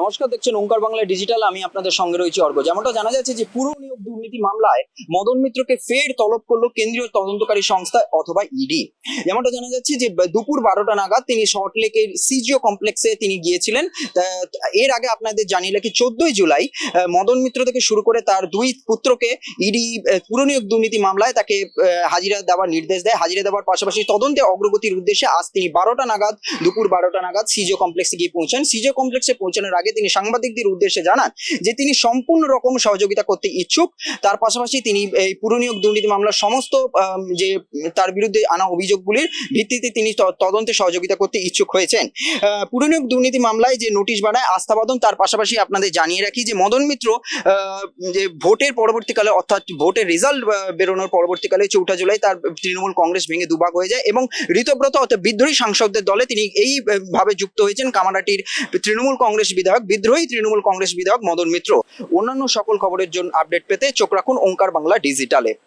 নমস্কার, দেখছেন ওঙ্কার বাংলা ডিজিটাল। আমি আপনাদের সঙ্গে রয়েছি অর্ঘ। যেমনটা জানা যাচ্ছে যে পুর নিয়োগ দুর্নীতি মামলায় মদন মিত্রকে ফের তলব করলো কেন্দ্রীয় তদন্তকারী সংস্থা অথবা ইডি। যেমনটা জানা যাচ্ছে যে দুপুর 12টা নাগাদ তিনি সল্টলেকের সিজিও কমপ্লেক্সে তিনি গিয়েছিলেন। এর আগে আপনাদের জানিয়ে রাখি 14ই জুলাই মদন মিত্র থেকে শুরু করে তার দুই পুত্রকে ইডি পুর নিয়োগ দুর্নীতি মামলায় তাকে হাজিরা দেওয়ার নির্দেশ দেয়। হাজিরা দেওয়ার পাশাপাশি তদন্তে অগ্রগতির উদ্দেশ্যে আজ তিনি দুপুর 12টা নাগাদ সিজিও কমপ্লেক্সে গিয়ে পৌঁছান। সিজিও কমপ্লেক্সে পৌঁছানোর আগে তিনি সাংবাদিকদের উদ্দেশ্যে জানান যে তিনি সম্পূর্ণ রকম সহযোগিতা করতে ইচ্ছুক। তার পাশাপাশি তিনি এই পুর নিয়োগ দুর্নীতি মামলার সমস্ত যে তার বিরুদ্ধে আনা অভিযোগগুলির ভিত্তিতে তিনি তদন্তে সহযোগিতা করতে ইচ্ছুক হয়েছেন। পুর নিয়োগ দুর্নীতি মামলায় যে নোটিশ বানায় আস্থাবাদন, তার পাশাপাশি আপনাদের জানিয়ে রাখি যে মদন মিত্র যে ভোটের পরবর্তীকালে অর্থাৎ ভোটের রেজাল্ট বেরোনোর পরবর্তীকালে 4ঠা জুলাই তার তৃণমূল কংগ্রেস ভেঙে দুভাগ হয়ে যায় এবং ঋতব্রত অর্থাৎ বিদ্রোহী সাংসদদের দলে তিনি এইভাবে যুক্ত হয়েছেন কামারহাটির তৃণমূল কংগ্রেস বিধায়ক, বিদ্রোহী তৃণমূল কংগ্রেস বিধায়ক মদন মিত্র। অন্যান্য সকল খবরের জন্য আপডেট পেতে চোখ রাখুন ওঙ্কার বাংলা ডিজিটালে।